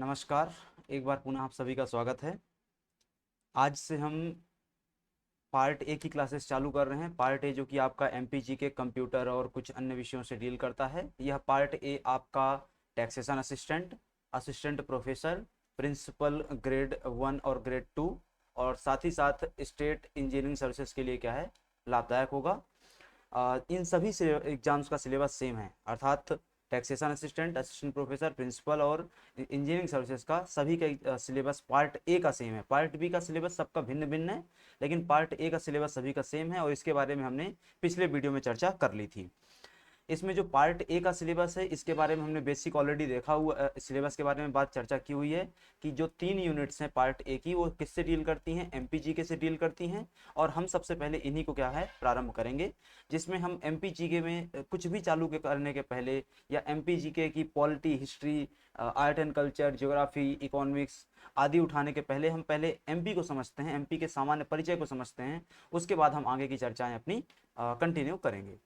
नमस्कार। एक बार पुनः आप सभी का स्वागत है। आज से हम पार्ट ए की क्लासेस चालू कर रहे हैं। पार्ट ए जो कि आपका एमपीजी के कंप्यूटर और कुछ अन्य विषयों से डील करता है। यह पार्ट ए आपका taxation assistant, assistant professor, principal grade 1 और ग्रेड 2 और साथ ही साथ स्टेट इंजीनियरिंग सर्विसेज के लिए क्या है, लाभदायक होगा। इन सभी से एग्जाम्स का सिलेबस सेम है, अर्थात taxation assistant, assistant professor, principal और इंजीनियरिंग सर्विसेज का सभी का सिलेबस पार्ट ए का सेम है। पार्ट बी का सिलेबस सबका भिन्न भिन्न है, लेकिन पार्ट ए का सिलेबस सभी का सेम है और इसके बारे में हमने पिछले वीडियो में चर्चा कर ली थी। इसमें जो पार्ट ए का सिलेबस है इसके बारे में हमने बेसिक ऑलरेडी देखा हुआ, सिलेबस के बारे में बात चर्चा की हुई है कि जो 3 यूनिट्स हैं पार्ट ए की वो किससे डील करती हैं, एमपीजीके से डील करती हैं। और हम सबसे पहले इन्हीं को क्या है प्रारंभ करेंगे, जिसमें हम एमपीजीके में कुछ भी चालू करने के पहले या एमपीजीके की polity, history, art and culture, geography, economics आदि उठाने के पहले हम पहले एमपी को समझते हैं, एमपी के सामान्य परिचय को समझते हैं। उसके बाद हम आगे की चर्चाएं अपनी कंटिन्यू करेंगे।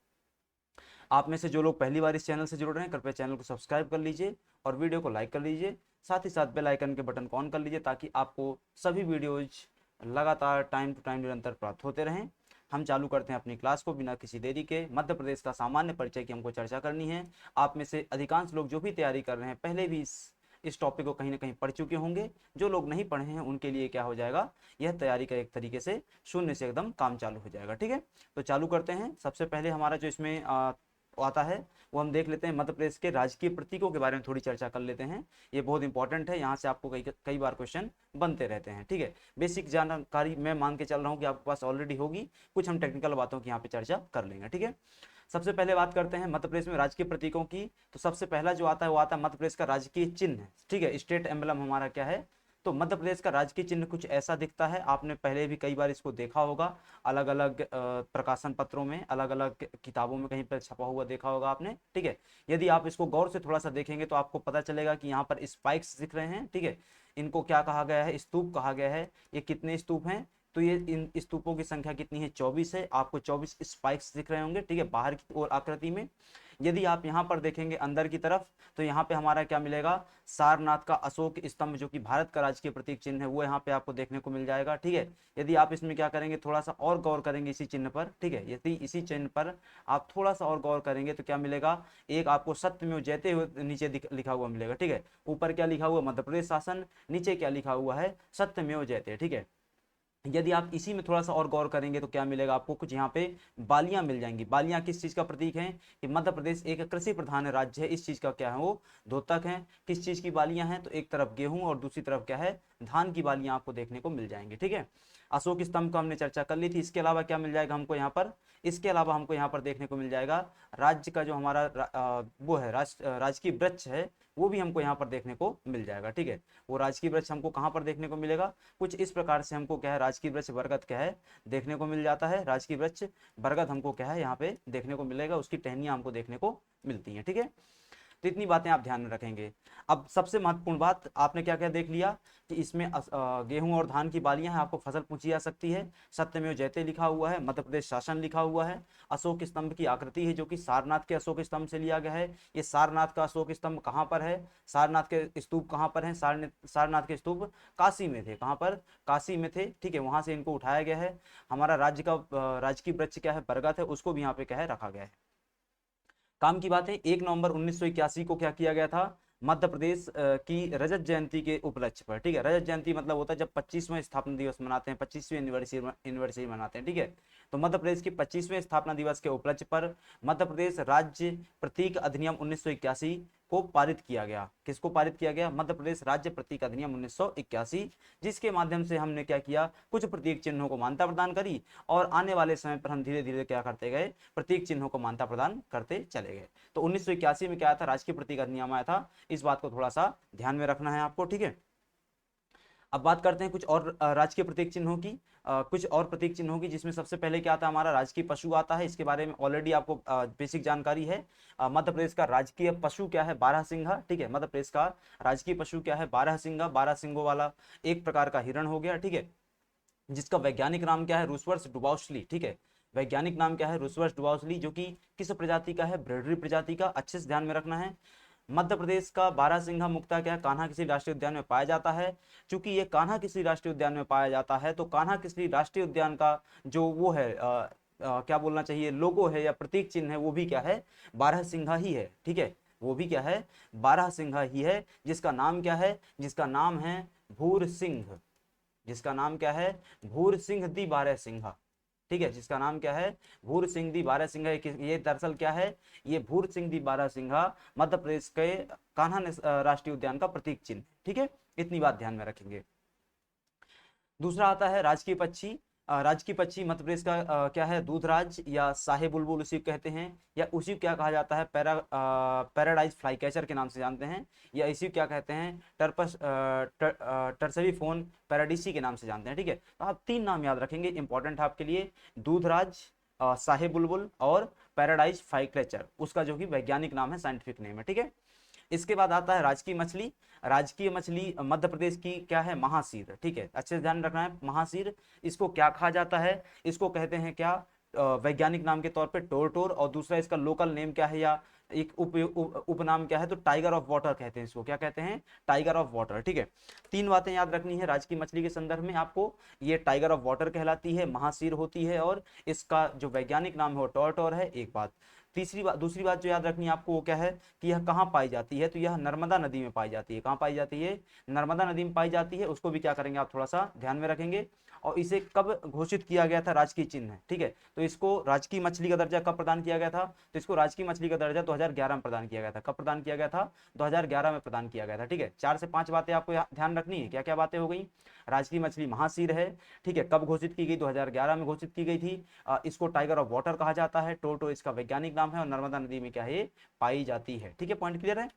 आप में से जो लोग पहली बार इस चैनल से जुड़ रहे हैं कृपया चैनल को सब्सक्राइब कर लीजिए और वीडियो को लाइक कर लीजिए। साथ ही साथ बेल आइकन के बटन को ऑन कर लीजिए ताकि आपको सभी वीडियोज लगातार टाइम टू टाइम निरंतर प्राप्त होते रहें। हम चालू करते हैं अपनी क्लास को बिना किसी देरी के। मध्य प्रदेश का सामान्य परिचय की हमको चर्चा करनी है। आप में से अधिकांश लोग जो भी तैयारी कर रहे हैं पहले भी इस टॉपिक को कहीं ना कहीं पढ़ चुके होंगे। जो लोग नहीं पढ़े हैं उनके लिए क्या हो जाएगा, यह तैयारी का एक तरीके से शून्य से एकदम काम चालू हो जाएगा। ठीक है, तो चालू करते हैं। सबसे पहले हमारा जो इसमें आता है वो हम देख लेते हैं। मध्य प्रदेश के राजकीय प्रतीकों के बारे में थोड़ी चर्चा कर लेते हैं। ये बहुत इंपॉर्टेंट है, यहाँ से आपको कई कई बार क्वेश्चन बनते रहते हैं। ठीक है, बेसिक जानकारी मैं मान के चल रहा हूँ कि आपके पास ऑलरेडी होगी, कुछ हम टेक्निकल बातों की यहाँ पे चर्चा कर लेंगे। ठीक है, सबसे पहले बात करते हैं मध्य प्रदेश में राजकीय प्रतीकों की। तो सबसे पहला जो आता है वो आता है मध्य प्रदेश का राजकीय चिन्ह। ठीक है, स्टेट एम्बलम हमारा क्या है, तो मध्य प्रदेश का राजकीय चिन्ह कुछ ऐसा दिखता है। आपने पहले भी कई बार इसको देखा होगा, अलग अलग प्रकाशन पत्रों में, अलग अलग किताबों में कहीं पर छपा हुआ देखा होगा आपने। ठीक है, यदि आप इसको गौर से थोड़ा सा देखेंगे तो आपको पता चलेगा कि यहाँ पर स्पाइक्स दिख रहे हैं। ठीक है, इनको क्या कहा गया है, स्तूप कहा गया है। ये कितने स्तूप हैं, तो ये इन स्तूपों की संख्या कितनी है, 24 है। आपको 24 स्पाइक्स दिख रहे होंगे। ठीक है, बाहर की ओर आकृति में। यदि आप यहाँ पर देखेंगे अंदर की तरफ तो यहाँ पे हमारा क्या मिलेगा, सारनाथ का अशोक स्तंभ जो कि भारत का राजकीय प्रतीक चिन्ह है वो यहाँ पे आपको देखने को मिल जाएगा। ठीक है, यदि आप इसमें क्या करेंगे, थोड़ा सा और गौर करेंगे इसी चिन्ह पर। ठीक है, यदि इसी चिन्ह पर आप थोड़ा सा और गौर करेंगे तो क्या मिलेगा, एक आपको सत्यमेव जयते हुए नीचे लिखा हुआ मिलेगा। ठीक है, ऊपर क्या लिखा हुआ, मध्य प्रदेश शासन, नीचे क्या लिखा हुआ है, सत्यमेव जयते। ठीक है, यदि आप इसी में थोड़ा सा और गौर करेंगे तो क्या मिलेगा आपको, कुछ यहाँ पे बालियां मिल जाएंगी। बालियां किस चीज का प्रतीक है, कि मध्य प्रदेश एक कृषि प्रधान राज्य है, इस चीज का क्या है वो द्योतक है। किस चीज की बालियां हैं, तो एक तरफ गेहूं और दूसरी तरफ क्या है, धान की बालियां आपको देखने को मिल जाएंगी। ठीक है, अशोक स्तंभ का हमने चर्चा कर ली थी। इसके अलावा क्या मिल जाएगा हमको यहाँ पर, इसके अलावा हमको यहाँ पर देखने को मिल जाएगा राज्य का जो हमारा वो है राजकीय वृक्ष है, वो भी हमको यहाँ पर देखने को मिल जाएगा। ठीक है, वो राजकीय वृक्ष हमको कहाँ पर देखने को मिलेगा, कुछ इस प्रकार से हमको क्या है, राजकीय वृक्ष बरगद क्या है देखने को मिल जाता है। राजकीय वृक्ष बरगद हमको क्या है यहाँ पे देखने को मिलेगा, उसकी टहनियां हमको देखने को मिलती हैं। ठीक है, तो इतनी बातें आप ध्यान में रखेंगे। अब सबसे महत्वपूर्ण बात, आपने क्या क्या देख लिया कि इसमें गेहूं और धान की बालियां हैं, आपको फसल पूछी जा सकती है। सत्यमेव जयते लिखा हुआ है, मध्य प्रदेश शासन लिखा हुआ है, अशोक स्तंभ की आकृति है जो कि सारनाथ के अशोक स्तंभ से लिया गया है। ये सारनाथ का अशोक स्तंभ कहाँ पर है, सारनाथ के स्तूप कहाँ पर है, सारनाथ के स्तूप काशी में थे। कहाँ पर, काशी में थे। ठीक है, वहां से इनको उठाया गया है। हमारा राज्य का राजकीय वृक्ष क्या है, बरगद है, उसको भी यहाँ पे क्या है रखा गया है। काम की बात है, 1 नवंबर 1981 को क्या किया गया था, मध्य प्रदेश की रजत जयंती के उपलक्ष्य पर। ठीक है, रजत जयंती मतलब होता है जब 25वें स्थापना दिवस मनाते हैं, 25वीं एनिवर्सरी मनाते हैं। ठीक है, तो मध्य प्रदेश की 25वें स्थापना दिवस के उपलक्ष्य पर मध्य प्रदेश राज्य प्रतीक अधिनियम 1981 को पारित किया गया। किसको पारित किया गया, मध्य प्रदेश राज्य प्रतीक अधिनियम 1981, जिसके माध्यम से हमने क्या किया, कुछ प्रतीक चिन्हों को मान्यता प्रदान करी और आने वाले समय पर हम धीरे धीरे क्या करते गए, प्रतीक चिन्हों को मान्यता प्रदान करते चले गए। तो 1981 में क्या आया था, राजकीय प्रतीक अधिनियम आया था। इस बात को थोड़ा सा ध्यान में रखना है आपको। ठीक है, अब बात करते हैं कुछ और राजकीय प्रतीक चिन्हों की। कुछ और प्रतीक चिन्हों की, जिसमें सबसे पहले क्या आता है, हमारा राजकीय पशु आता है। इसके बारे में ऑलरेडी आपको बेसिक जानकारी है। मध्य प्रदेश का राजकीय पशु क्या है, बारहसिंघा। ठीक है, मध्य प्रदेश का राजकीय पशु क्या है, बारहसिंघा। 12 सिंगों वाला एक प्रकार का हिरण हो गया। ठीक है, जिसका वैज्ञानिक नाम क्या है, रूसवर्स डुबाउस्ली। ठीक है, वैज्ञानिक नाम क्या है, रूसवर्स डुबाउस्ली, जो कि किस प्रजाति का है, ब्रेडरी प्रजाति का। अच्छे से ध्यान में रखना है। मध्य प्रदेश का बारहसिंघा मुक्ता क्या कान्हा किसी राष्ट्रीय उद्यान में पाया जाता है? चूंकि ये कान्हा किसी राष्ट्रीय उद्यान में पाया जाता है तो कान्हा किसी राष्ट्रीय उद्यान का जो वो है क्या बोलना चाहिए, लोगो है या प्रतीक चिन्ह है, वो भी क्या है, बारहसिंघा ही है। ठीक है, वो भी क्या है, बारहसिंघा ही है, जिसका नाम क्या है, जिसका नाम है भूर सिंह, जिसका नाम क्या है, भूर सिंह दी बारहसिंघा। ठीक है, जिसका नाम क्या है, भूर सिंह दी बारहसिंघा। ये दरअसल क्या है, ये भूर सिंह दी बारहसिंघा मध्य प्रदेश के कान्हा राष्ट्रीय उद्यान का प्रतीक चिन्ह। ठीक है, इतनी बात ध्यान में रखेंगे। दूसरा आता है राजकीय पक्षी। राजकीय पक्षी मध्य प्रदेश का क्या है, दूधराज या शाही बुलबुल उसी को कहते हैं, या उसी को क्या कहा जाता है, पैराडाइज फ्लाई कैचर के नाम से जानते हैं, या इसी को क्या कहते हैं, टर्सरी फोन पैराडीसी के नाम से जानते हैं। ठीक है, तो आप तीन नाम याद रखेंगे, इंपॉर्टेंट है आपके लिए, दूधराज, शाही बुलबुल और पैराडाइज फ्लाई कैचर, उसका जो कि वैज्ञानिक नाम है, साइंटिफिक नेम है। ठीक है, इसके बाद आता है राजकीय मछली। राजकीय मछली मध्य प्रदेश की क्या है, महासीर। ठीक है, अच्छे से ध्यान रखना है, महासीर, इसको क्या कहा जाता है, इसको कहते हैं क्या, वैज्ञानिक नाम के तौर पे टोरटोर, और दूसरा इसका लोकल नेम क्या है या एक उपनाम क्या है, तो टाइगर ऑफ वाटर कहते हैं इसको, क्या कहते हैं, टाइगर ऑफ वाटर। ठीक है, तीन बातें याद रखनी है राजकीय मछली के संदर्भ में आपको, ये टाइगर ऑफ वाटर कहलाती है, महासीर होती है, और इसका जो वैज्ञानिक नाम है वो टोरटोर है, एक बात। दूसरी बात जो याद रखनी है आपको वो क्या है कि यह कहाँ पाई जाती है, तो यह नर्मदा नदी में पाई जाती है। कहाँ पाई जाती है, नर्मदा नदी में पाई जाती है, उसको भी क्या करेंगे आप थोड़ा सा ध्यान में रखेंगे। और इसे कब घोषित किया गया था, राजकीय चिन्ह है। ठीक है, तो इसको राजकीय मछली का दर्जा कब प्रदान किया गया था, तो इसको राजकीय मछली का दर्जा 2011 में प्रदान किया गया था। कब प्रदान किया गया था, 2011 में प्रदान किया गया था। ठीक है, 4 से 5 बातें आपको ध्यान रखनी है। क्या क्या बातें हो गई, राजकीय मछली महासीर है। ठीक है, कब घोषित की गई, 2011 में घोषित की गई थी। इसको टाइगर ऑफ वाटर कहा जाता है, टोटो इसका वैज्ञानिक नाम है, और नर्मदा नदी में क्या है, पाई जाती है। ठीक है, पॉइंट क्लियर है।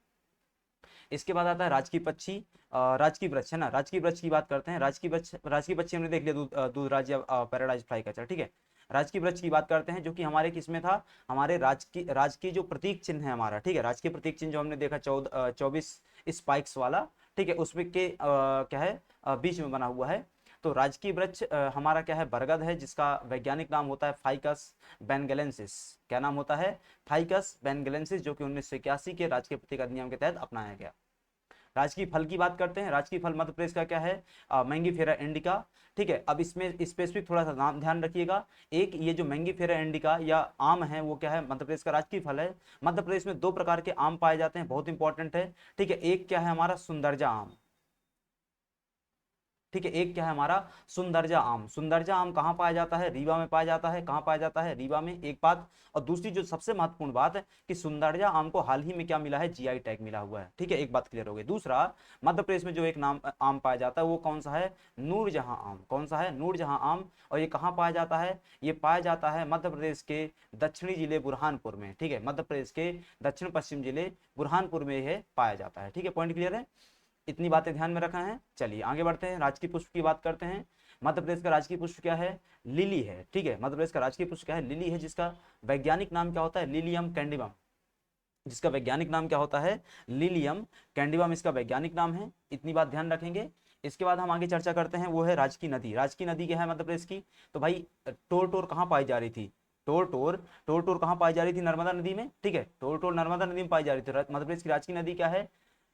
इसके बाद आता है राजकीय पक्षी, राजकीय वृक्ष है ना, राजकीय वृक्ष की बात करते हैं। राजकीय पक्षी हमने देख लिया, दूधराज या पैराडाइज फ्लाई कैचर। ठीक है, राजकीय वृक्ष की बात करते हैं, जो कि हमारे किसमें था, हमारे राजकीय जो प्रतीक चिन्ह है हमारा। ठीक है, राजकीय प्रतीक चिन्ह जो हमने देखा 24 स्पाइक्स वाला। ठीक है, उसमें के क्या है, बीच में बना हुआ है। तो राजकीय वृक्ष हमारा क्या है, बरगद है, जिसका वैज्ञानिक नाम होता है फाइकस बेंगलेंसिस। क्या नाम होता है, फाइकस बेंगलेंसिस, जो कि 1981 के राजकीय प्रतीक अधिनियम के तहत अपनाया गया। राजकीय फल की बात करते हैं। राजकीय फल मध्य प्रदेश का क्या है, मैंगीफेरा इंडिका। ठीक है, अब इसमें स्पेसिफिक थोड़ा सा नाम ध्यान रखिएगा। एक ये जो मैंगीफेरा इंडिका या आम है वो क्या है, मध्य प्रदेश का राजकीय फल है। मध्य प्रदेश में दो प्रकार के आम पाए जाते हैं, बहुत इंपॉर्टेंट है। ठीक है, एक क्या है हमारा, सुंदरजा आम। ठीक है, एक क्या है हमारा, सुंदरजा आम। सुंदरजा आम कहाँ पाया जाता है, रीवा में पाया जाता है। कहाँ पाया जाता है, रीवा में, एक बात। और दूसरी जो सबसे महत्वपूर्ण बात है कि सुंदरजा आम को हाल ही में क्या मिला है, जीआई टैग मिला हुआ है। ठीक है, एक बात क्लियर हो गई। दूसरा, मध्य प्रदेश में जो एक नाम आम पाया जाता है वो कौन सा है, नूरजहां आम। कौन सा है, नूरजहां आम। और ये कहाँ पाया जाता है, ये पाया जाता है मध्य प्रदेश के दक्षिणी जिले बुरहानपुर में। ठीक है, मध्य प्रदेश के दक्षिण पश्चिम जिले बुरहानपुर में यह पाया जाता है। ठीक है, पॉइंट क्लियर है, इतनी बातें ध्यान में रखा है। चलिए आगे बढ़ते हैं, राजकीय पुष्प की बात करते हैं। मध्य प्रदेश का राजकीय पुष्प क्या है, लिली है। ठीक है, मध्य प्रदेश का राजकीय पुष्प क्या है, लिली है, जिसका वैज्ञानिक नाम क्या होता है, लिलियम कैंडिबम। जिसका वैज्ञानिक नाम क्या होता है, लिलियम कैंडिबम, इसका वैज्ञानिक नाम है। इतनी बात ध्यान रखेंगे। इसके बाद हम आगे चर्चा करते हैं, वो है राजकीय नदी। राजकीय नदी क्या है मध्य प्रदेश की, तो भाई टोर टोर कहाँ पाई जा रही थी, टोर टोर कहाँ पाई जा रही थी, नर्मदा नदी में। ठीक है, टोर टोर नर्मदा नदी में पाई जा रही थी। मध्य प्रदेश की राजकीय नदी क्या है,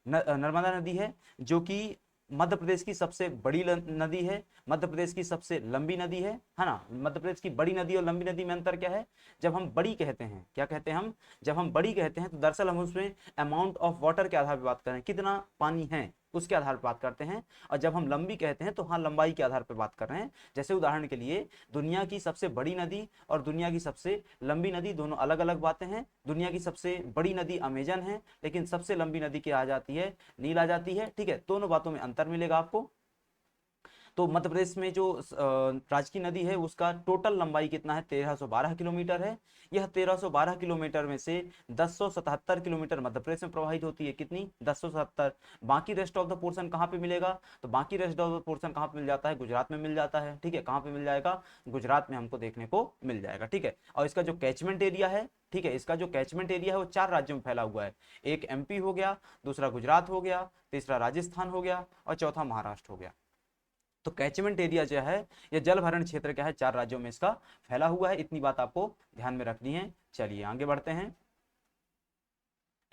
नर्मदा नदी है, जो कि मध्य प्रदेश की सबसे बड़ी नदी है, मध्य प्रदेश की सबसे लंबी नदी है ना। मध्य प्रदेश की बड़ी नदी और लंबी नदी में अंतर क्या है, जब हम बड़ी कहते हैं, क्या कहते हैं हम, जब हम बड़ी कहते हैं तो दरअसल हम उसमें अमाउंट ऑफ वाटर के आधार पर बात करें, कितना पानी है उसके आधार पर बात करते हैं। और जब हम लंबी कहते हैं तो हाँ, लंबाई के आधार पर बात कर रहे हैं। जैसे उदाहरण के लिए, दुनिया की सबसे बड़ी नदी और दुनिया की सबसे लंबी नदी दोनों अलग अलग बातें हैं। दुनिया की सबसे बड़ी नदी अमेजन है, लेकिन सबसे लंबी नदी क्या आ जाती है, नील आ जाती है। ठीक है, दोनों बातों में अंतर मिलेगा आपको। तो मध्य प्रदेश में जो राजकीय नदी है उसका टोटल लंबाई कितना है, 1312 किलोमीटर है। यह 1312 किलोमीटर में से 1077 किलोमीटर मध्य प्रदेश में प्रवाहित होती है। कितनी, 1077। बाकी रेस्ट ऑफ द पोर्शन कहाँ पे मिलेगा, तो बाकी रेस्ट ऑफ द पोर्शन कहाँ पे मिल जाता है, गुजरात में मिल जाता है। ठीक है, कहाँ पे मिल जाएगा, गुजरात में हमको देखने को मिल जाएगा। ठीक है, और इसका जो कैचमेंट एरिया है, ठीक है, इसका जो कैचमेंट एरिया है वो 4 राज्यों में फैला हुआ है। एक एमपी हो गया, दूसरा गुजरात हो गया, तीसरा राजस्थान हो गया, और चौथा महाराष्ट्र हो गया। तो कैचमेंट एरिया जो है, ये जल भरण क्षेत्र क्या है, 4 राज्यों में इसका फैला हुआ है। इतनी बात आपको ध्यान में रखनी है। चलिए आगे बढ़ते हैं।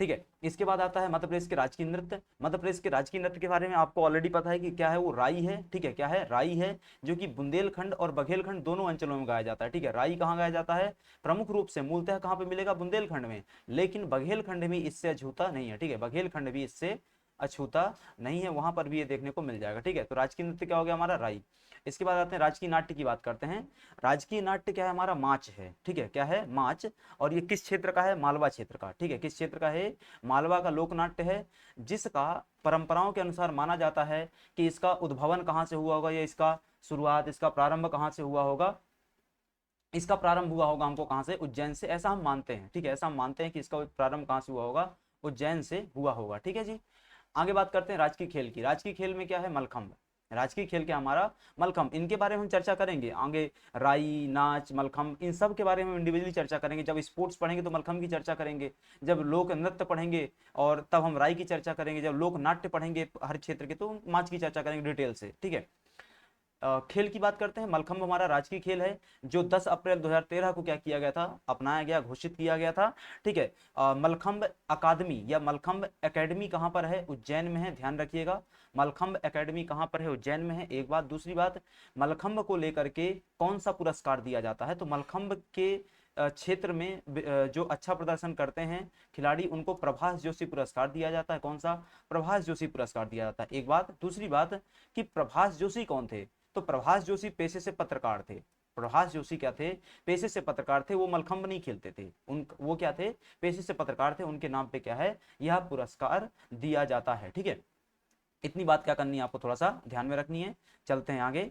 ठीक है। इसके बाद आता है मध्य प्रदेश के राजकीय नृत्य। मध्य प्रदेश के राजकीय नृत्य के बारे में आपको ऑलरेडी पता है कि क्या है, वो राई है। ठीक है, क्या है, राई है, जो कि बुंदेलखंड और बघेलखंड दोनों अंचलों में गाया जाता है। ठीक है, राई कहाँ गाया जाता है, प्रमुख रूप से मूलतः कहाँ पे मिलेगा, बुंदेलखंड में, लेकिन बघेलखंड भी इससे अछूता नहीं है। ठीक है, बघेलखंड भी इससे अछूता नहीं है, वहां पर भी ये देखने को मिल जाएगा। ठीक है, तो राजकीय नृत्य क्या हो गया हमारा, राई। इसके बाद आते हैं राजकीय नाट्य की बात करते हैं। राजकीय नाट्य क्या है हमारा, माच है। ठीक है, क्या है, माच। और ये किस क्षेत्र का है, मालवा क्षेत्र का। ठीक है, किस क्षेत्र का है, मालवा का लोक नाट्य है, जिसका परंपराओं के अनुसार माना जाता है कि इसका उद्भवन कहाँ से हुआ होगा, या इसका शुरुआत, इसका प्रारंभ कहाँ से हुआ होगा। इसका प्रारंभ हुआ होगा हमको कहाँ से, उज्जैन से, ऐसा हम मानते हैं। ठीक है, ऐसा हम मानते हैं कि इसका प्रारंभ कहाँ से हुआ होगा, उज्जैन से हुआ होगा। ठीक है जी। आगे बात करते हैं राजकीय खेल की। राजकीय खेल में क्या है, मलखंभ। राजकीय खेल क्या हमारा, मलखंभ। इनके बारे में हम चर्चा करेंगे आगे, राई, नाच, मलखंभ, इन सब के बारे में इंडिविजुअली चर्चा करेंगे। जब स्पोर्ट्स पढ़ेंगे तो मलखंभ की चर्चा करेंगे, जब लोक नृत्य पढ़ेंगे और तब हम राई की चर्चा करेंगे, जब लोक नाट्य पढ़ेंगे हर क्षेत्र के तो माच की चर्चा करेंगे डिटेल से। ठीक है, खेल की बात करते हैं। मलखंभ हमारा राजकीय खेल है, जो 10 अप्रैल 2013 को क्या किया गया था, अपनाया गया, घोषित किया गया था। ठीक है, मलखंभ अकादमी या मलखंभ एकेडमी कहाँ पर है, उज्जैन में है, ध्यान रखिएगा। मलखंभ एकेडमी कहाँ पर है, उज्जैन में है, एक बात। दूसरी बात, मलखंभ को लेकर के कौन सा पुरस्कार दिया जाता है, तो मलखंभ के क्षेत्र में जो अच्छा प्रदर्शन करते हैं खिलाड़ी, उनको प्रभास जोशी पुरस्कार दिया जाता है। कौन सा, प्रभास जोशी पुरस्कार दिया जाता है, एक बात। दूसरी बात कि प्रभास जोशी कौन थे, तो प्रभास जोशी पेशे से पत्रकार थे। प्रभास जोशी क्या थे, पेशे से पत्रकार थे, वो मलखंभ नहीं खेलते थे, उन वो क्या थे, पेशे से पत्रकार थे, उनके नाम पे क्या है, यह पुरस्कार दिया जाता है। ठीक है, इतनी बात क्या करनी है आपको, थोड़ा सा ध्यान में रखनी है। चलते हैं आगे।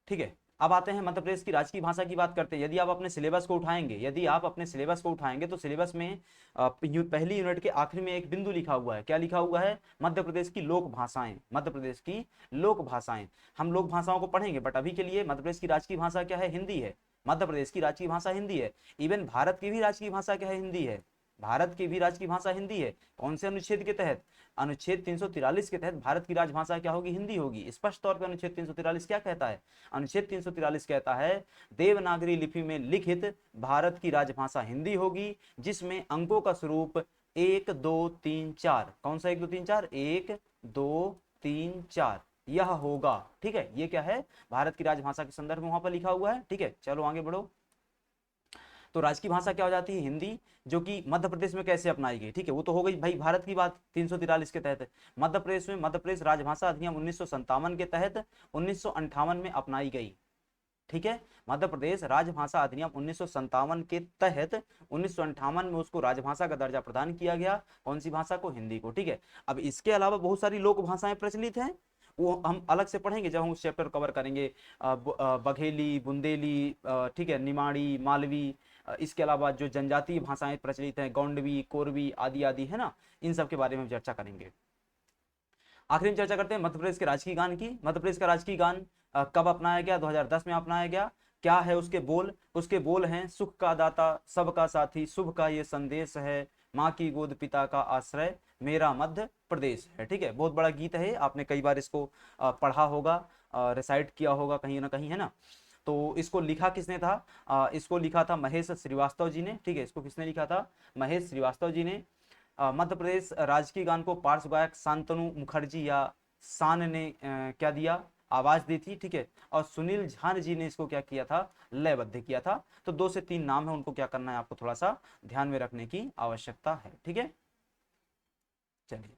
ठीक है, अब आते हैं मध्य प्रदेश की राजकीय भाषा की बात करते हैं। यदि आप अपने सिलेबस को उठाएंगे, यदि आप अपने सिलेबस को उठाएंगे तो सिलेबस में पहली यूनिट के आखिरी में एक बिंदु लिखा हुआ है। क्या लिखा हुआ है, मध्य प्रदेश की लोक भाषाएं। मध्य प्रदेश की लोक भाषाएं, हम लोक भाषाओं को पढ़ेंगे, बट अभी के लिए मध्य प्रदेश की राजकीय भाषा क्या है, हिंदी है। मध्य प्रदेश की राजकीय भाषा हिंदी है। इवन भारत की भी राजकीय भाषा क्या है, हिंदी है। भारत की भी राजकीय भाषा हिंदी है। कौन से अनुच्छेद के तहत, अनुच्छेद 343 के तहत भारत की राजभाषा क्या होगी, हिंदी होगी। स्पष्ट तौर पर अनुच्छेद 343 क्या कहता है, अनुच्छेद 343 कहता है देवनागरी लिपि में लिखित भारत की राजभाषा हिंदी होगी, जिसमें अंकों का स्वरूप 1 2 3 4, कौन सा 1 2 3 4, 1 2 3 4 यह होगा। ठीक है, ये क्या है, भारत की राजभाषा के संदर्भ में वहां पर लिखा हुआ है। ठीक है, चलो आगे बढ़ो। तो राजकीय भाषा क्या हो जाती है, हिंदी, जो कि मध्य प्रदेश में कैसे अपनाई गई। ठीक है, वो तो हो गई भाई भारत की बात 343 के तहत। मध्य प्रदेश में मध्य प्रदेश राजभाषा अधिनियम 1957 के तहत 1958 में अपनाई गई। ठीक है, मध्य प्रदेश राजभाषा अधिनियम 1957 के तहत 1958 में उसको राजभाषा का दर्जा प्रदान किया गया। कौन सी भाषा को, हिंदी को। ठीक है, अब इसके अलावा बहुत सारी लोक भाषाएं प्रचलित हैं, वो हम अलग से पढ़ेंगे जब हम उस चैप्टर कवर करेंगे। बघेली, बुंदेली, ठीक है, निमाड़ी, मालवी, इसके अलावा जो जनजातीय भाषाएं प्रचलित हैं, गोंडवी, कोरवी आदि आदि, है ना, इन सब के बारे में चर्चा करेंगे। आखिरी में चर्चा करते हैं मध्य प्रदेश के राजकीय गान की। मध्य प्रदेश का राजकीय गान कब अपनाया गया, 2010 में अपनाया गया। क्या है उसके बोल, उसके बोल हैं, सुख का दाता सबका साथी, शुभ का ये संदेश है, माँ की गोद पिता का आश्रय, मेरा मध्य प्रदेश है। ठीक है, बहुत बड़ा गीत है, आपने कई बार इसको पढ़ा होगा, रिसाइट किया होगा कहीं ना कहीं, है ना। तो इसको लिखा किसने था, इसको लिखा था महेश श्रीवास्तव जी ने। ठीक है, इसको किसने लिखा था, महेश श्रीवास्तव जी ने। मध्य प्रदेश राजकीय गान को पार्श्व गायक शांतनु मुखर्जी या शान ने क्या दिया, आवाज दी थी। ठीक है, और सुनील झान जी ने इसको क्या किया था, लयबद्ध किया था। तो 2 से 3 नाम है, उनको क्या करना है आपको थोड़ा सा ध्यान में रखने की आवश्यकता है। ठीक है, चलिए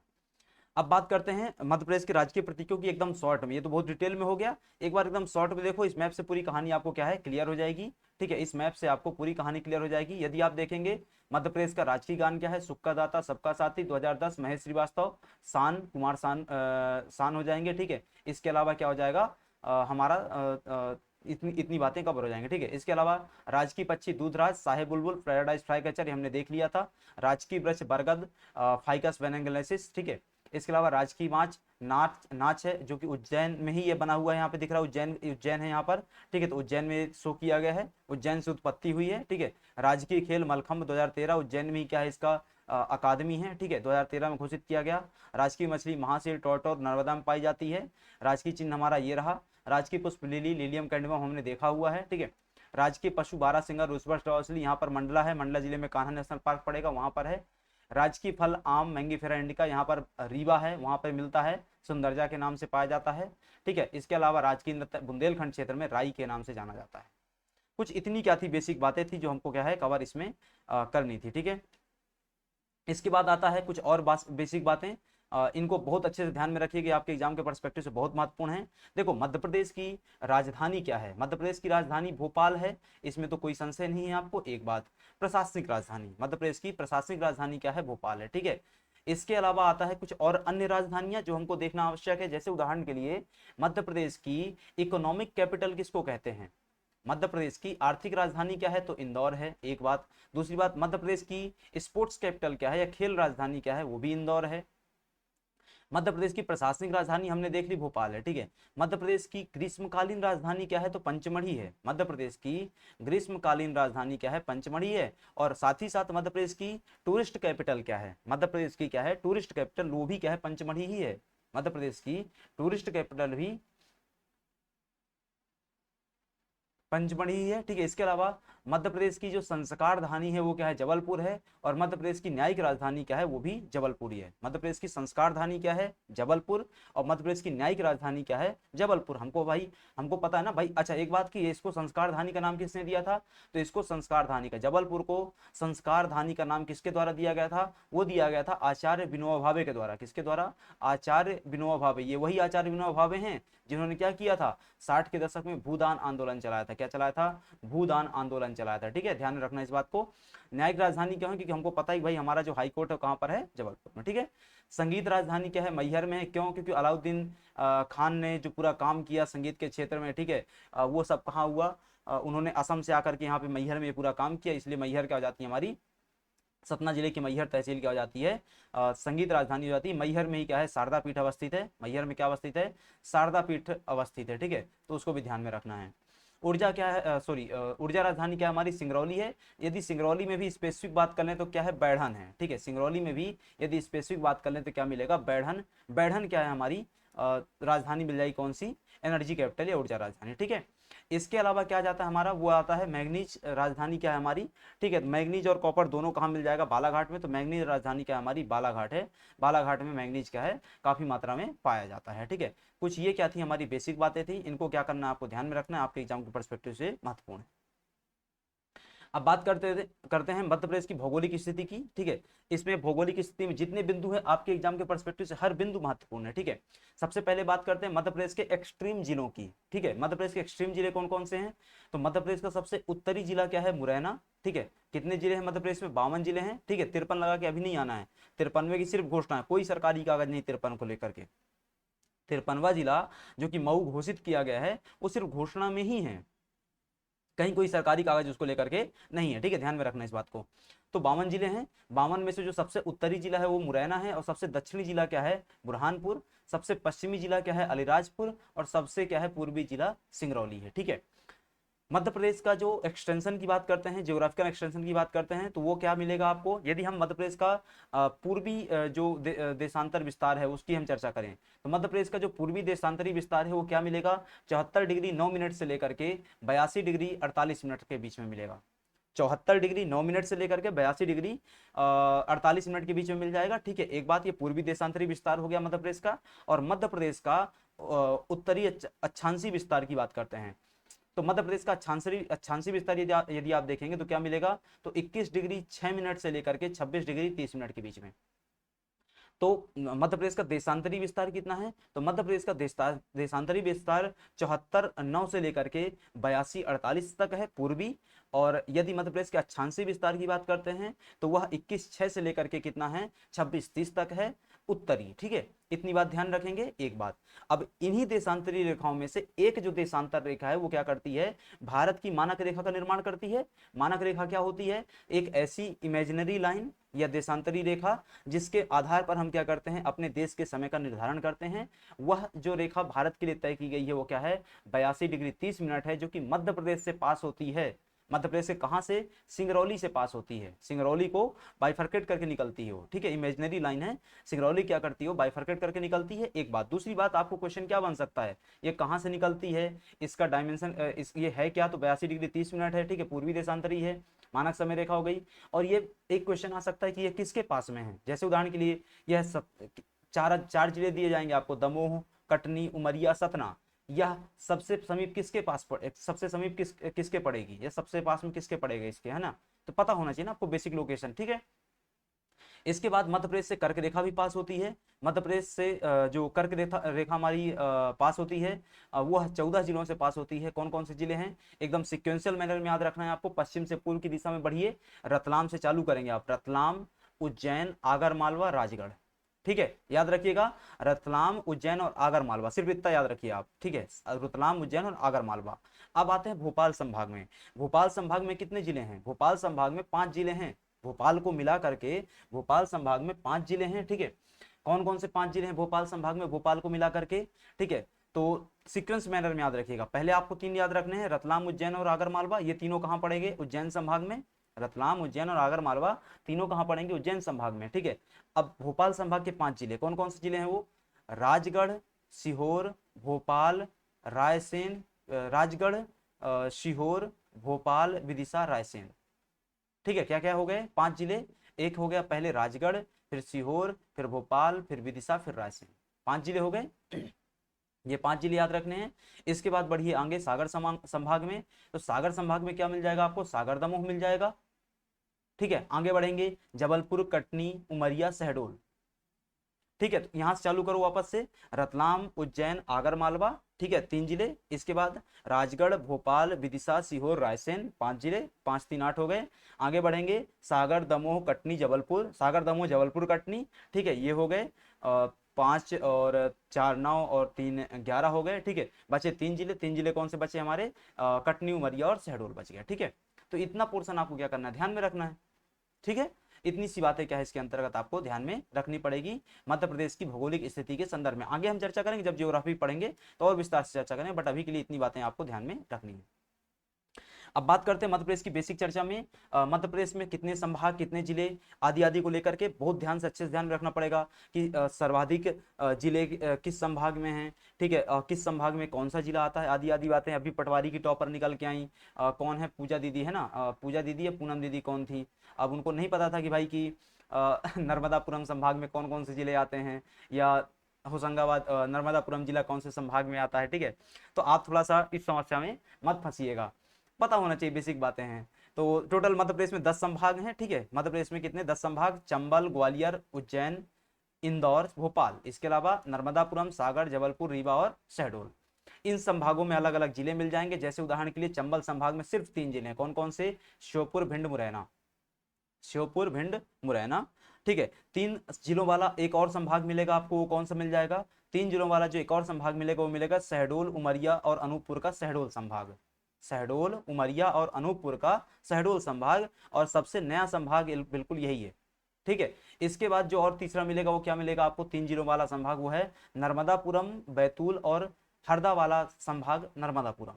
अब बात करते हैं मध्य प्रदेश के राजकीय प्रतीकों की, एकदम शॉर्ट में। ये तो बहुत डिटेल में हो गया, एक बार एकदम शॉर्ट में देखो, इस मैप से पूरी कहानी आपको क्या है, क्लियर हो जाएगी। ठीक है, इस मैप से आपको पूरी कहानी क्लियर हो जाएगी। यदि आप देखेंगे मध्य प्रदेश का राजकीय गान क्या है, सुख का दाता सबका साथी, 2010 महेश श्रीवास्तव, शान कुमार शान हो जाएंगे। ठीक है, इसके अलावा क्या हो जाएगा, हमारा इतनी इतनी बातें कवर हो जाएंगे। ठीक है, इसके अलावा राजकीय पक्षी दूधराज, साहे बुलबुल, पैराडाइज फ्लाईकैचर, हमने देख लिया था। राजकीय वृक्ष बरगद, फाइकस वेनेंगलेसिस। ठीक है, इसके अलावा राजकीय नाच है, जो कि उज्जैन में ही ये बना हुआ है, यहाँ पे दिख रहा है, उज्जैन है यहाँ पर। ठीक है, तो उज्जैन में शो किया गया है, उज्जैन से उत्पत्ति हुई है। ठीक है, राजकीय खेल मलखंभ 2013, उज्जैन में ही क्या है, इसका अकादमी है। ठीक है, 2013 में घोषित किया गया। राजकीय मछली महासेल, टॉर्टोर नर्मदा में पाई जाती है। राजकीय चिन्ह हमारा ये रहा। राजकीय पुष्प लिली, लिलियम कैंडमम हमने देखा हुआ है। ठीक है, राजकीय पशु बारहसिंगा रूसबस ड्रॉसली, यहाँ पर मंडला है, मंडला जिले में कान्हा नेशनल पार्क पड़ेगा, वहां पर है। राजकीय फल आम मैंगीफेरा इंडिका, यहाँ पर रीवा है, वहां पर मिलता है, सुंदरजा के नाम से पाया जाता है, ठीक है। इसके अलावा राजकीय नृत्य बुंदेलखंड क्षेत्र में राई के नाम से जाना जाता है। कुछ इतनी क्या थी बेसिक बातें थी जो हमको क्या है कवर इसमें करनी थी, ठीक है। इसके बाद आता है कुछ और बेसिक बातें, इनको बहुत अच्छे से ध्यान में रखिए कि आपके एग्जाम के पर्सपेक्टिव से बहुत महत्वपूर्ण है। देखो मध्य प्रदेश की राजधानी क्या है, मध्य प्रदेश की राजधानी भोपाल है, इसमें तो कोई संशय नहीं है आपको। एक बात, प्रशासनिक राजधानी, मध्य प्रदेश की प्रशासनिक राजधानी क्या है, भोपाल है, ठीक है। इसके अलावा आता है कुछ और अन्य राजधानियां जो हमको देखना आवश्यक है, जैसे उदाहरण के लिए मध्य प्रदेश की इकोनॉमिक कैपिटल किसको कहते हैं, मध्य प्रदेश की आर्थिक राजधानी क्या है, तो इंदौर है, एक बात। दूसरी बात, मध्य प्रदेश की स्पोर्ट्स कैपिटल क्या है या खेल राजधानी क्या है, वो भी इंदौर है। मध्य प्रदेश की प्रशासनिक राजधानी हमने देख ली भोपाल है, ठीक है। मध्य प्रदेश की ग्रीष्मकालीन राजधानी क्या है, तो पंचमढ़ी है। मध्य प्रदेश की ग्रीष्मकालीन राजधानी क्या है, पंचमढ़ी है। और साथ ही साथ मध्य प्रदेश की टूरिस्ट कैपिटल क्या है, मध्य प्रदेश की क्या है टूरिस्ट कैपिटल, वो भी क्या है, पंचमढ़ी ही है। मध्य प्रदेश की टूरिस्ट कैपिटल भी पंचमढ़ी ही है, ठीक है। इसके अलावा मध्य प्रदेश की जो संस्कार धानी है वो क्या है, जबलपुर है। और मध्य प्रदेश की न्यायिक राजधानी क्या है, वो भी जबलपुर ही है। मध्य प्रदेश की संस्कार धानी क्या है, जबलपुर, और मध्य प्रदेश की न्यायिक राजधानी क्या है, जबलपुर। हमको पता है ना भाई। अच्छा एक बात की, इसको संस्कार धानी का नाम किसने दिया था, तो इसको संस्कार धानी का, जबलपुर को संस्कार धानी का नाम किसके द्वारा दिया गया था, वो दिया गया था आचार्य विनोबा भावे के द्वारा। किसके द्वारा, आचार्य विनोबा भावे। ये वही आचार्य विनोबा भावे हैं जिन्होंने क्या किया था, 60 के दशक में भूदान आंदोलन चलाया था। क्या चलाया था, भूदान आंदोलन चलाया था, ठीक है। ध्यान में रखना इस बात को। न्यायिक राजधानी क्यों है, क्योंकि हमको पता है भाई हमारा जो हाई कोर्ट है कहाँ पर है, जबलपुर में, ठीक है। संगीत राजधानी क्या है, मैहर में है। क्यों, क्योंकि अलाउद्दीन खान ने जो पूरा काम किया संगीत के क्षेत्र में, ठीक है, वो सब कहाँ हुआ, उन्होंने असम से आकर के यहाँ पे मैहर में पूरा काम किया, इसलिए मैहर क्या हो जाती है हमारी, सतना जिले की मैहर तहसील क्या हो जाती है, संगीत राजधानी हो जाती है। मैहर में ही क्या है, शारदा पीठ अवस्थित है। मैहर में क्या अवस्थित है, शारदा पीठ अवस्थित है, ठीक है। तो उसको भी ध्यान में रखना है। ऊर्जा क्या है, सॉरी, ऊर्जा राजधानी क्या हमारी, सिंगरौली है। यदि सिंगरौली में भी स्पेसिफिक बात कर लें तो क्या है, बैढ़न है, ठीक है। सिंगरौली में भी यदि स्पेसिफिक बात कर लें तो क्या मिलेगा, बैढ़न। बैढ़न क्या है हमारी राजधानी मिल जाएगी, कौन सी, एनर्जी कैपिटल या ऊर्जा राजधानी, ठीक है। इसके अलावा क्या जाता है हमारा, वो आता है मैग्नीज राजधानी क्या है हमारी, ठीक है। मैग्नीज और कॉपर दोनों कहाँ मिल जाएगा, बालाघाट में। तो मैग्नीज राजधानी क्या है हमारी, बालाघाट है। बालाघाट में मैग्नीज क्या है, काफी मात्रा में पाया जाता है, ठीक है। कुछ ये क्या थी हमारी बेसिक बातें थी, इनको क्या करना है आपको ध्यान में रखना है, आपके एग्जाम के पर्सपेक्टिव से महत्वपूर्ण है। अब बात करते हैं मध्य प्रदेश की भौगोलिक स्थिति की, ठीक है। इसमें भौगोलिक स्थिति में जितने बिंदु हैं आपके एग्जाम के पर्सपेक्टिव से हर बिंदु महत्वपूर्ण है, ठीक है। सबसे पहले बात करते हैं मध्य प्रदेश के एक्सट्रीम जिलों की, ठीक है। मध्य प्रदेश के एक्सट्रीम जिले कौन कौन से हैं, तो मध्य प्रदेश का सबसे उत्तरी जिला क्या है, मुरैना, ठीक है। कितने जिले हैं मध्य प्रदेश में, 52 जिले हैं, ठीक है। 53 लगा के अभी नहीं आना है, 53वें की सिर्फ घोषणा है, कोई सरकारी कागज नहीं 53 को लेकर के। 53वां जिला जो कि मऊ घोषित किया गया है वो सिर्फ घोषणा में ही है, कहीं कोई सरकारी कागज उसको लेकर के नहीं है, ठीक है। ध्यान में रखना इस बात को। तो 52 जिले हैं, 52 में से जो सबसे उत्तरी जिला है वो मुरैना है, और सबसे दक्षिणी जिला क्या है, बुरहानपुर। सबसे पश्चिमी जिला क्या है, अलीराजपुर। और सबसे क्या है, पूर्वी जिला सिंगरौली है, ठीक है। मध्य प्रदेश का जो एक्सटेंशन की बात करते हैं, ज्योग्राफिकल एक्सटेंशन की बात करते हैं, तो वो क्या मिलेगा आपको, यदि हम मध्य प्रदेश का पूर्वी जो देशांतर विस्तार है उसकी हम चर्चा करें, तो मध्य प्रदेश का जो पूर्वी देशांतरी विस्तार है वो क्या मिलेगा, 74 डिग्री 9 मिनट से लेकर के 82 डिग्री 48 मिनट के बीच में मिलेगा। 74 डिग्री 9 मिनट से लेकर के 82 डिग्री 48 मिनट के बीच में मिल जाएगा, ठीक है। एक बात, ये पूर्वी देशांतरी विस्तार हो गया मध्य प्रदेश का। और मध्य प्रदेश का उत्तरी अक्षांशी विस्तार की बात करते हैं, तो मध्य प्रदेश का अक्षांशी विस्तार यदि आप देखेंगे तो क्या मिलेगा, तो 21 डिग्री 6 मिनट से लेकर के 26 डिग्री 30 मिनट के बीच में। तो मध्य प्रदेश का देशांतरी विस्तार कितना है, तो मध्य प्रदेश का देशांतरी विस्तार 74 9 से लेकर के 82 48 तक है, पूर्वी। और यदि मध्य प्रदेश के अक्षांशी विस्तार की बात करते हैं तो वह 21 6 से लेकर के कितना है, 26 30 तक है, उत्तरी, ठीक है। इतनी बात ध्यान रखेंगे। एक बात, अब इन्हीं देशांतरी रेखाओं में से एक जो देशांतर रेखा है वो क्या करती है, भारत की मानक रेखा का निर्माण करती है। मानक रेखा क्या होती है, एक ऐसी इमेजिनरी लाइन या देशांतरी रेखा जिसके आधार पर हम क्या करते हैं, अपने देश के समय का निर्धारण करते हैं। वह जो रेखा भारत के लिए तय की गई है वो क्या है, 82 डिग्री 30 मिनट है, जो कि मध्य प्रदेश से पास होती है। मध्य प्रदेश के कहाँ से, सिंगरौली से पास होती है, सिंगरौली को बाइफरकेट करके निकलती है वो, ठीक है, इमेजिनरी लाइन है, सिंगरौली क्या करती है वो बाइफरकेट करके निकलती है। एक बात, दूसरी बात आपको क्वेश्चन क्या बन सकता है, ये कहाँ से निकलती है, इसका डायमेंशन ये है क्या, तो 82 डिग्री 30 मिनट है, ठीक है, पूर्वी देशांतरी है, मानक समय रेखा हो गई। और ये एक क्वेश्चन आ सकता है कि ये किसके पास में है, जैसे उदाहरण के लिए यह चार चार जिले दिए जाएंगे आपको, दमोह, कटनी, उमरिया, सतना, यह सबसे समीप किसके पास सबसे समीप किसके पड़ेगी, ये सबसे पास में किसके पड़ेगा इसके, है ना, तो पता होना चाहिए ना आपको बेसिक लोकेशन, ठीक है। इसके बाद मध्य प्रदेश से कर्क रेखा भी पास होती है, मध्य प्रदेश से जो कर्क रेखा हमारी पास होती है वह 14 जिलों से पास होती है। कौन कौन से जिले हैं, एकदम सिक्वेंशियल मैनर में याद रखना है आपको, पश्चिम से पूर्व की दिशा में बढ़िए, रतलाम से चालू करेंगे आप, रतलाम, उज्जैन, आगर मालवा, राजगढ़, ठीक है, याद रखिएगा, रतलाम, उज्जैन और आगर मालवा, सिर्फ इतना याद रखिए आप, ठीक है, रतलाम, उज्जैन और आगर मालवा। अब आते हैं भोपाल संभाग में, भोपाल संभाग में कितने जिले हैं, भोपाल संभाग में 5 जिले हैं, भोपाल को मिला करके भोपाल संभाग में 5 जिले हैं, ठीक है। कौन कौन से 5 जिले हैं भोपाल संभाग में, भोपाल को मिला करके, ठीक है, तो सीक्वेंस मैनर में याद रखिएगा, पहले आपको 3 याद रखने हैं, रतलाम, उज्जैन और आगर मालवा, ये तीनों कहाँ पड़ेंगे, उज्जैन संभाग में, रतलाम, उज्जैन और आगर मालवा तीनों कहाँ पड़ेंगे, उज्जैन संभाग में, ठीक है। अब भोपाल संभाग के 5 जिले कौन कौन से जिले हैं वो, राजगढ़, सीहोर, भोपाल, रायसेन, राजगढ़, सीहोर, भोपाल, विदिशा, रायसेन, ठीक है, क्या क्या हो गए 5 जिले, एक हो गया पहले राजगढ़, फिर सीहोर, फिर भोपाल, फिर विदिशा, फिर रायसेन, 5 जिले हो गए। ये 5 जिले याद रखने हैं। इसके बाद बढ़िए आगे सागर संभाग में, तो सागर संभाग में क्या मिल जाएगा आपको, सागर दमोह मिल जाएगा, ठीक है। आगे बढ़ेंगे जबलपुर, कटनी, उमरिया, शहडोल, ठीक है, तो यहां से चालू करो वापस से, रतलाम, उज्जैन, आगर मालवा, ठीक है, 3 जिले। इसके बाद राजगढ़, भोपाल, विदिशा, सीहोर, रायसेन, 5 जिले, 5 3 8 हो गए। आगे बढ़ेंगे सागर, दमोह, कटनी, जबलपुर, सागर, दमोह, जबलपुर, कटनी, ठीक है, ये हो गए 5 और 4 9 और 3 11 हो गए, ठीक है। बचे 3 जिले, 3 जिले कौन से बचे हमारे, कटनी, उमरिया और शहडोल बच गया, ठीक है। तो इतना पोर्शन आपको क्या करना है, ध्यान में रखना है, ठीक है। इतनी सी बातें क्या है इसके अंतर्गत आपको ध्यान में रखनी पड़ेगी मध्य प्रदेश की भौगोलिक स्थिति के संदर्भ में। आगे हम चर्चा करेंगे जब ज्योग्राफी पढ़ेंगे तो और विस्तार से चर्चा करेंगे, बट अभी के लिए इतनी बातें आपको ध्यान में रखनी है। अब बात करते हैं मध्य प्रदेश की बेसिक चर्चा में। मध्य प्रदेश में कितने संभाग, कितने जिले आदि आदि को लेकर के बहुत ध्यान से अच्छे से ध्यान रखना पड़ेगा कि सर्वाधिक जिले किस संभाग में हैं, ठीक है, किस संभाग में कौन सा जिला आता है, आदि आदि बातें। अभी पटवारी की टॉपर निकल के आई, कौन है, पूजा दीदी है ना, पूजा दीदी या पूनम दीदी कौन थी, अब उनको नहीं पता था कि भाई कि नर्मदापुरम संभाग में कौन कौन से जिले आते हैं, या होशंगाबाद नर्मदापुरम जिला कौन से संभाग में आता है, ठीक है। तो आप थोड़ा सा इस समस्या में मत फंसिएगा, पता होना चाहिए, बेसिक बातें हैं। तो टोटल मध्य प्रदेश में 10 संभाग हैं, ठीक है, मध्य प्रदेश में कितने 10 संभाग, चंबल, ग्वालियर, उज्जैन, इंदौर, भोपाल, इसके अलावा नर्मदापुरम, सागर, जबलपुर, रीवा और शहडोल। इन संभागों में अलग अलग जिले मिल जाएंगे, जैसे उदाहरण के लिए चंबल संभाग में सिर्फ 3 जिले हैं, कौन कौन से, श्योपुर, भिंड, मुरैना, श्योपुर, भिंड, मुरैना, ठीक है। 3 जिलों वाला एक और संभाग मिलेगा आपको, वो कौन सा मिल जाएगा, 3 जिलों वाला जो एक और संभाग मिलेगा वो मिलेगा शहडोल, उमरिया और अनूपपुर का शहडोल संभाग, शहडोल, उमरिया और अनूपपुर का शहडोल संभाग, और सबसे नया संभाग बिल्कुल यही है, ठीक है। इसके बाद जो और तीसरा मिलेगा वो क्या मिलेगा आपको, 3 जिलों वाला संभाग, वो है नर्मदापुरम, बैतूल और हरदा वाला संभाग, नर्मदापुरम,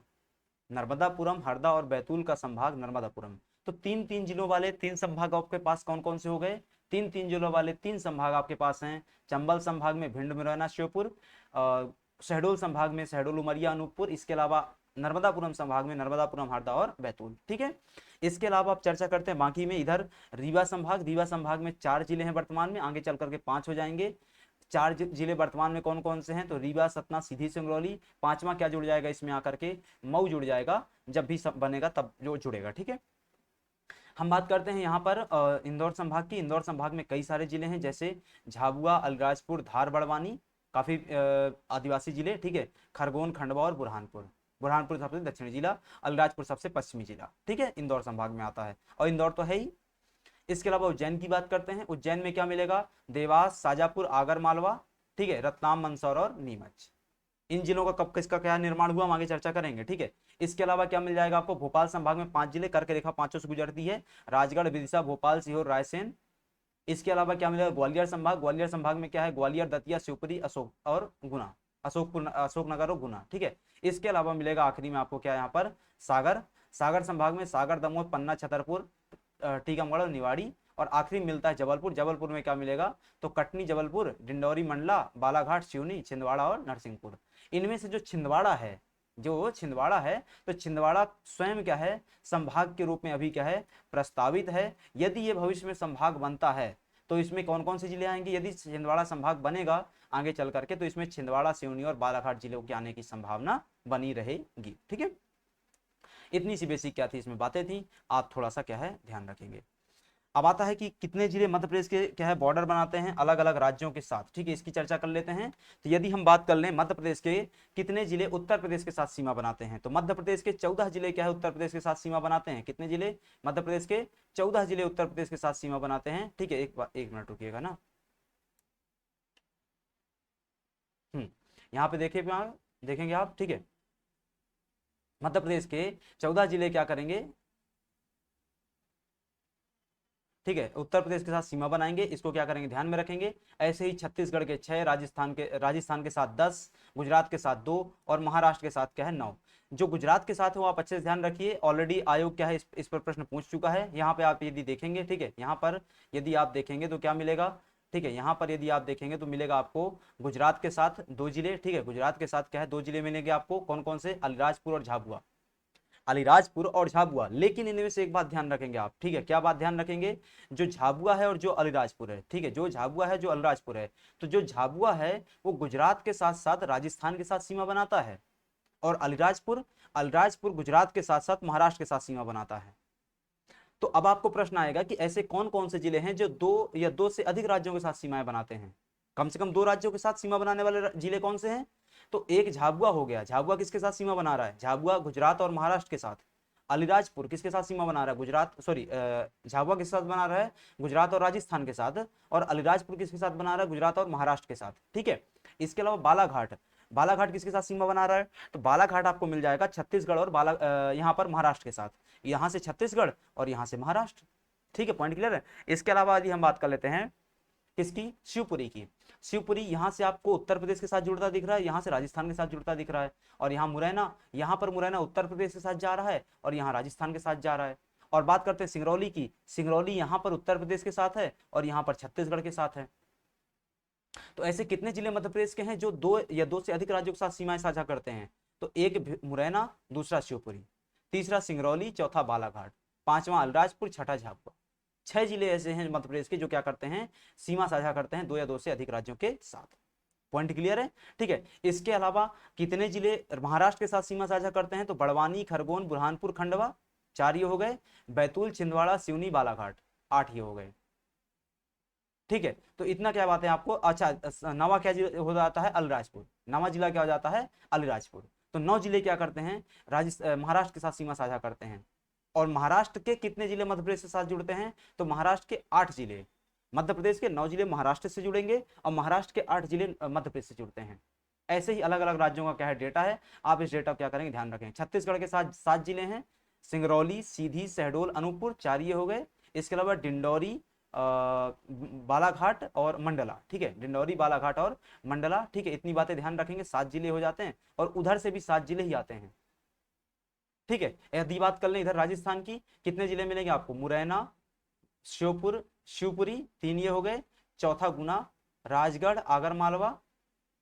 नर्मदापुरम, हरदा और बैतूल का संभाग नर्मदापुरम। तो 3 जिलों वाले 3 संभाग आपके पास कौन कौन से हो गए, 3 जिलों वाले 3 संभाग आपके पास हैं। चंबल संभाग में भिंड, मुरैना, श्योपुर, शहडोल संभाग में शहडोल, उमरिया, अनूपपुर, इसके अलावा नर्मदापुरम संभाग में नर्मदापुरम, हरदा और बैतूल, ठीक है। इसके अलावा आप चर्चा करते हैं बाकी में, इधर रीवा संभाग, रीवा संभाग में 4 जिले हैं वर्तमान में, आगे चल करके 5 हो जाएंगे। 4 जिले वर्तमान में कौन कौन से हैं, तो रीवा, सतना, सीधी, सिंगरौली, 5वां क्या जुड़ जाएगा इसमें आकर के, मऊ जुड़ जाएगा, जब भी सब बनेगा तब जो जुड़ेगा, ठीक है। हम बात करते हैं यहाँ पर इंदौर संभाग की। इंदौर संभाग में कई सारे जिले हैं, जैसे झाबुआ, अलीराजपुर, धार, बड़वानी, काफी आदिवासी जिले, ठीक है, खरगोन, खंडवा और बुरहानपुर, बुरहानपुर सबसे दक्षिणी जिला, अलीराजपुर सबसे पश्चिमी जिला, ठीक है, इंदौर संभाग में आता है, और इंदौर तो है ही। इसके अलावा उज्जैन की बात करते हैं, उज्जैन में क्या मिलेगा, देवास, शाजापुर, आगर मालवा, ठीक है, रतलाम, मंदसौर और नीमच। इन जिलों का कब किसका क्या निर्माण हुआ हम आगे चर्चा करेंगे, ठीक है। इसके अलावा क्या मिल जाएगा आपको, भोपाल संभाग में 5 जिले, कर्क रेखा 5 से गुजरती है, राजगढ़, विदिशा, भोपाल, सीहोर, रायसेन। इसके अलावा क्या मिलेगा, ग्वालियर संभाग, ग्वालियर संभाग में क्या है, ग्वालियर, दतिया, शिवपुरी, अशोक और गुना, अशोकनगर और गुना, ठीक है। इसके अलावा मिलेगा आखिरी में आपको क्या यहाँ पर, सागर, सागर संभाग में सागर, दमोह, पन्ना, छतरपुर, टीकमगढ़ और निवाड़ी, और आखिरी मिलता है जबलपुर। जबलपुर में क्या मिलेगा, तो कटनी, जबलपुर, डिंडौरी, मंडला, बालाघाट, सिवनी, छिंदवाड़ा और नरसिंहपुर। इनमें से जो छिंदवाड़ा है, जो छिंदवाड़ा है, तो छिंदवाड़ा स्वयं क्या है, संभाग के रूप में अभी क्या है, प्रस्तावित है। यदि ये भविष्य में संभाग बनता है तो इसमें कौन कौन से जिले आएंगे, यदि छिंदवाड़ा संभाग बनेगा आगे चल करके, तो इसमें छिंदवाड़ा, सिवनी और बालाघाट जिलों के आने की संभावना बनी रहेगी। ठीक है, इतनी सी बेसिक क्या थी इसमें बातें थी, आप थोड़ा सा क्या है ध्यान रखेंगे। अब आता है कि कितने जिले मध्य प्रदेश के क्या है बॉर्डर बनाते हैं अलग अलग राज्यों के साथ। ठीक है, इसकी चर्चा कर लेते हैं। तो यदि हम बात कर लें मध्य प्रदेश के कितने जिले उत्तर प्रदेश के साथ सीमा बनाते हैं, तो मध्य प्रदेश के 14 जिले क्या है उत्तर प्रदेश के साथ सीमा बनाते हैं। कितने जिले, मध्य प्रदेश के 14 जिले उत्तर प्रदेश के साथ सीमा बनाते हैं। ठीक है, एक मिनट रुकिएगा ना। यहाँ पे देखेंगे आप। ठीक है, मध्य प्रदेश के 14 जिले क्या करेंगे, ठीक है, उत्तर प्रदेश के साथ सीमा बनाएंगे, इसको क्या करेंगे ध्यान में रखेंगे। ऐसे ही छत्तीसगढ़ के 6, राजस्थान के साथ 10, गुजरात के साथ 2 और महाराष्ट्र के साथ क्या है 9। जो गुजरात के साथ है वो आप अच्छे से ध्यान रखिए, ऑलरेडी आयोग क्या है इस पर प्रश्न पूछ चुका है। यहाँ पे आप यदि देखेंगे, ठीक है, यहाँ पर यदि आप देखेंगे तो क्या मिलेगा, ठीक है, यहाँ पर यदि आप देखेंगे तो मिलेगा आपको गुजरात के साथ 2 जिले। ठीक है, गुजरात के साथ क्या है 2 जिले मिलेंगे आपको, कौन कौन से, अलीराजपुर और झाबुआ, अलीराजपुर और झाबुआ। लेकिन इनमें से एक बात ध्यान रखेंगे आप, ठीक है, क्या बात ध्यान रखेंगे, जो झाबुआ है और जो अलीराजपुर है, ठीक है, जो झाबुआ है जो अलीराजपुर है, तो जो झाबुआ है वो गुजरात के साथ साथ राजस्थान के साथ सीमा बनाता है, और अलीराजपुर अलीराजपुर गुजरात के साथ साथ महाराष्ट्र के साथ सीमा बनाता है। तो अब आपको प्रश्न आएगा कि ऐसे कौन कौन से जिले हैं जो 2 या 2 से अधिक राज्यों के साथ सीमाएं बनाते हैं। कम से कम 2 राज्यों के साथ सीमा बनाने वाले जिले कौन से हैं, तो एक झाबुआ हो गया, झाबुआ किसके साथ सीमा बना रहा है, झाबुआ गुजरात और महाराष्ट्र के साथ। अलीराजपुर किसके साथ सीमा बना रहा है, झाबुआ किसके साथ बना रहा है, गुजरात और राजस्थान के साथ, और अलीराजपुर किसके साथ बना रहा है, गुजरात और महाराष्ट्र के साथ। ठीक है, इसके अलावा बालाघाट किसके साथ सीमा बना रहा है, तो बालाघाट आपको मिल जाएगा छत्तीसगढ़ और यहाँ पर महाराष्ट्र के साथ, यहाँ से छत्तीसगढ़ और यहाँ से महाराष्ट्र। ठीक है, पॉइंट क्लियर है। इसके अलावा यदि हम बात कर लेते हैं किसकी, शिवपुरी की। शिवपुरी यहाँ से आपको उत्तर प्रदेश के साथ जुड़ता दिख रहा है, यहाँ से राजस्थान के साथ जुड़ता दिख रहा है, और यहाँ मुरैना, यहाँ पर मुरैना उत्तर प्रदेश के साथ जा रहा है और यहाँ राजस्थान के साथ जा रहा है। और बात करते हैं सिंगरौली की, सिंगरौली यहाँ पर उत्तर प्रदेश के साथ है और यहाँ पर छत्तीसगढ़ के साथ है। तो ऐसे कितने जिले मध्य प्रदेश के हैं जो 2 या 2 से अधिक राज्यों के साथ सीमाएं साझा करते हैं, तो एक मुरैना, दूसरा शिवपुरी, तीसरा सिंगरौली, चौथा बालाघाट, पांचवा अलीराजपुर, छठा झाबुआ। 6 जिले ऐसे हैं मध्य प्रदेश के जो क्या करते हैं, सीमा साझा करते हैं 2 या 2 से अधिक राज्यों के साथ। पॉइंट क्लियर है। ठीक है, इसके अलावा कितने जिले महाराष्ट्र के साथ सीमा साझा करते हैं, तो बड़वानी, खरगोन, बुरहानपुर, खंडवा, 4 ये हो गए, बैतूल, छिंदवाड़ा, सिवनी, बालाघाट, 8 ये हो गए। ठीक है, तो इतना क्या बात है आपको। अच्छा, नवा क्या हो जाता है, अलीराजपुर, नवा जिला क्या हो जाता है, अलीराजपुर। तो 9 जिले क्या करते हैं, महाराष्ट्र के साथ सीमा साझा करते हैं। और महाराष्ट्र के कितने जिले मध्य प्रदेश के साथ जुड़ते हैं, तो महाराष्ट्र के 8 जिले, मध्य प्रदेश के 9 जिले महाराष्ट्र से जुड़ेंगे और महाराष्ट्र के 8 जिले मध्य प्रदेश से जुड़ते हैं। ऐसे ही अलग अलग राज्यों का क्या है डेटा है, आप इस डेटा क्या करेंगे ध्यान रखें। छत्तीसगढ़ के साथ 7 जिले हैं, सिंगरौली, सीधी, शहडोल, अनूपपुर, 4 ये हो गए। इसके अलावा डिंडौरी, बालाघाट और मंडला। ठीक है, डिंडौरी, बालाघाट और मंडला। ठीक है, इतनी बातें ध्यान रखेंगे, 7 जिले हो जाते हैं और उधर से भी 7 जिले ही आते हैं। ठीक है, यदि बात कर लें इधर राजस्थान की, कितने जिले मिलेंगे आपको, मुरैना, शिवपुरी, 3 ये हो गए, चौथा गुना, राजगढ़, आगरमालवा,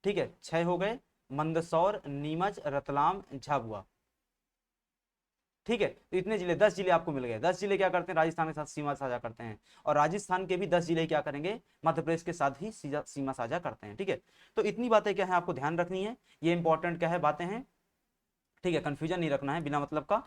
ठीक है 6 हो गए, मंदसौर, नीमच, रतलाम, झाबुआ। ठीक है, तो इतने जिले, 10 जिले आपको मिल गए। 10 जिले क्या करते हैं, राजस्थान के साथ सीमा साझा करते हैं, और राजस्थान के भी 10 जिले क्या करेंगे, मध्य प्रदेश के साथ ही सीमा साझा करते हैं। ठीक है, तो इतनी बातें क्या है आपको ध्यान रखनी है, ये इंपॉर्टेंट क्या है बातें हैं। ठीक है, कंफ्यूजन नहीं रखना है बिना मतलब का।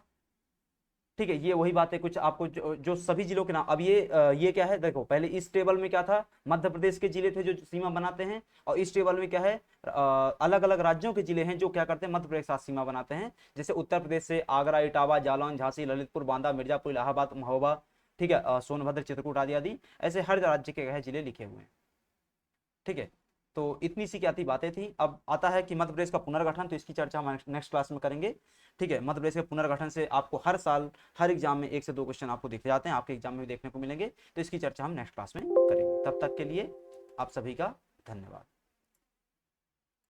ठीक है, ये वही बातें कुछ आपको जो सभी जिलों के नाम। अब ये क्या है, देखो पहले इस टेबल में क्या था, मध्य प्रदेश के जिले थे जो सीमा बनाते हैं, और इस टेबल में क्या है, अलग अलग राज्यों के जिले हैं जो क्या करते हैं, मध्य प्रदेश के साथ सीमा बनाते हैं। जैसे उत्तर प्रदेश से आगरा, इटावा, जालौन, झांसी, ललितपुर, बांदा, मिर्जापुर, इलाहाबाद, महोबा, ठीक है, सोनभद्र, चित्रकूट आदि आदि, ऐसे हर राज्य के है जिले लिखे हुए हैं। ठीक है, तो इतनी सी क्या थी बातें थी। अब आता है कि मध्य प्रदेश का पुनर्गठन, तो इसकी चर्चा हम नेक्स्ट क्लास में करेंगे। ठीक है, मध्य प्रदेश के पुनर्गठन से आपको हर साल हर एग्जाम में 1 से 2 क्वेश्चन आपको दिख जाते हैं, आपके एग्जाम में भी देखने को मिलेंगे, तो इसकी चर्चा हम नेक्स्ट क्लास में करेंगे। तब तक के लिए आप सभी का धन्यवाद।